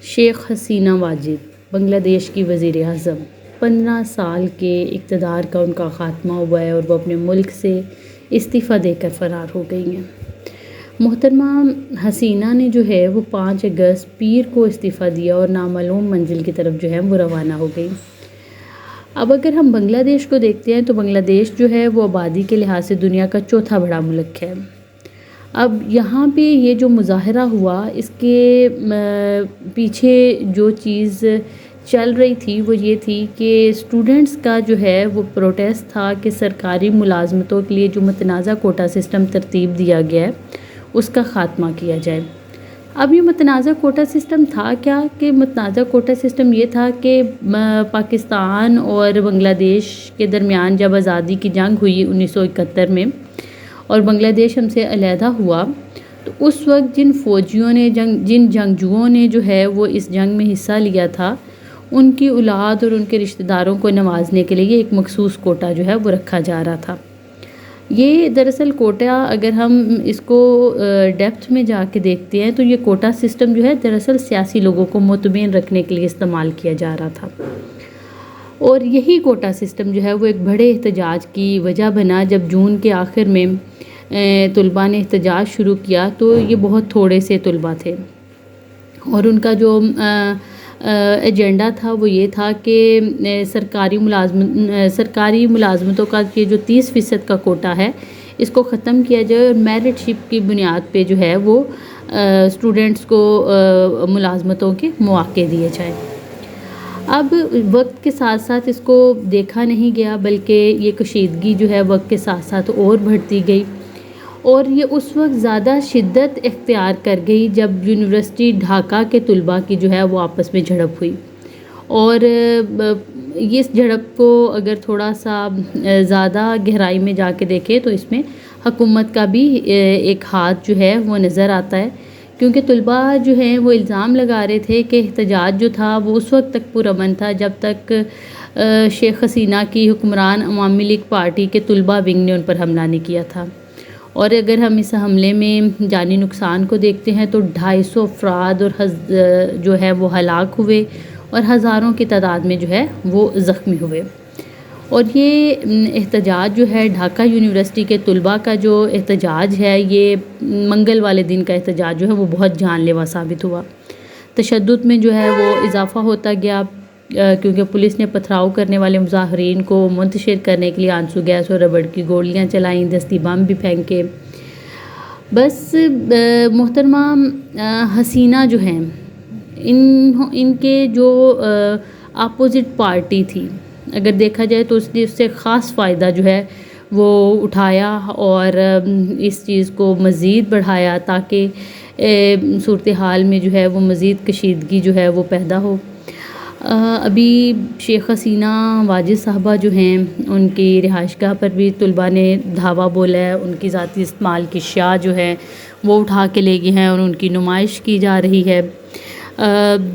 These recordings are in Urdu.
شیخ حسینہ واجد بنگلہ دیش کی وزیر اعظم 15 سال کے اقتدار کا ان کا خاتمہ ہوا ہے اور وہ اپنے ملک سے استعفیٰ دے کر فرار ہو گئی ہیں۔ محترمہ حسینہ نے جو ہے وہ 5 اگست پیر کو استعفیٰ دیا اور نامعلوم منزل کی طرف جو ہے وہ روانہ ہو گئی۔ اب اگر ہم بنگلہ دیش کو دیکھتے ہیں تو بنگلہ دیش جو ہے وہ آبادی کے لحاظ سے دنیا کا چوتھا بڑا ملک ہے۔ اب یہاں پہ یہ جو مظاہرہ ہوا اس کے پیچھے جو چیز چل رہی تھی وہ یہ تھی کہ اسٹوڈنٹس کا جو ہے وہ پروٹیسٹ تھا کہ سرکاری ملازمتوں کے لیے جو متنازع کوٹا سسٹم ترتیب دیا گیا ہے اس کا خاتمہ کیا جائے۔ اب یہ متنازع کوٹا سسٹم تھا کیا؟ کہ متنازع کوٹا سسٹم یہ تھا کہ پاکستان اور بنگلہ دیش کے درمیان جب آزادی کی جنگ ہوئی 1971 میں اور بنگلہ دیش ہم سے علیحدہ ہوا تو اس وقت جن فوجیوں نے جن جنگجوؤں نے جو ہے وہ اس جنگ میں حصہ لیا تھا ان کی اولاد اور ان کے رشتہ داروں کو نوازنے کے لیے ایک مخصوص کوٹا جو ہے وہ رکھا جا رہا تھا۔ یہ دراصل کوٹا اگر ہم اس کو ڈیپتھ میں جا کے دیکھتے ہیں تو یہ کوٹا سسٹم جو ہے دراصل سیاسی لوگوں کو مطمئن رکھنے کے لیے استعمال کیا جا رہا تھا، اور یہی کوٹا سسٹم جو ہے وہ ایک بڑے احتجاج کی وجہ بنا۔ جب جون کے آخر میں طلباء نے احتجاج شروع کیا تو یہ بہت تھوڑے سے طلباء تھے اور ان کا جو ایجنڈا تھا وہ یہ تھا کہ سرکاری ملازمتوں کا یہ جو 30% کا کوٹا ہے اس کو ختم کیا جائے اور میرٹ شپ کی بنیاد پہ جو ہے وہ اسٹوڈنٹس کو ملازمتوں کے مواقع دیے جائیں۔ اب وقت کے ساتھ ساتھ اس کو دیکھا نہیں گیا بلکہ یہ کشیدگی جو ہے وقت کے ساتھ ساتھ اور بڑھتی گئی اور یہ اس وقت زیادہ شدت اختیار کر گئی جب یونیورسٹی ڈھاکہ کے طلباء کی جو ہے وہ آپس میں جھڑپ ہوئی، اور اس جھڑپ کو اگر تھوڑا سا زیادہ گہرائی میں جا کے دیکھیں تو اس میں حکومت کا بھی ایک ہاتھ جو ہے وہ نظر آتا ہے، کیونکہ طلباء جو ہیں وہ الزام لگا رہے تھے کہ احتجاج جو تھا وہ اس وقت تک پرامن تھا جب تک شیخ حسینہ کی حکمران عوامی لیگ پارٹی کے طلباء ونگ نے ان پر حملہ نہیں کیا تھا۔ اور اگر ہم اس حملے میں جانی نقصان کو دیکھتے ہیں تو 250 افراد اور جو ہے وہ ہلاک ہوئے اور ہزاروں کی تعداد میں جو ہے وہ زخمی ہوئے، اور یہ احتجاج جو ہے ڈھاکہ یونیورسٹی کے طلباء کا جو احتجاج ہے یہ منگل والے دن کا احتجاج جو ہے وہ بہت جان لیوا ثابت ہوا۔ تشدد میں جو ہے وہ اضافہ ہوتا گیا کیونکہ پولیس نے پتھراؤ کرنے والے مظاہرین کو منتشر کرنے کے لیے آنسو گیس اور ربڑ کی گولیاں چلائیں، دستی بم بھی پھینکے۔ بس محترمہ حسینہ جو ہیں ان کے جو اپوزٹ پارٹی تھی اگر دیکھا جائے تو اس نے اس سے خاص فائدہ جو ہے وہ اٹھایا اور اس چیز کو مزید بڑھایا تاکہ صورتحال میں جو ہے وہ مزید کشیدگی جو ہے وہ پیدا ہو۔ ابھی شیخ حسینہ واجد صاحبہ جو ہیں ان کی رہائش گاہ پر بھی طلباء نے دھاوا بولا ہے، ان کی ذاتی استعمال کی اشیاء جو ہے وہ اٹھا کے لے گئے ہیں اور ان کی نمائش کی جا رہی ہے،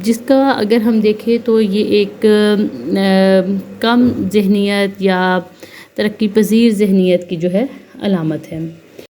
جس کا اگر ہم دیکھیں تو یہ ایک کم ذہنیت یا ترقی پذیر ذہنیت کی جو ہے علامت ہے۔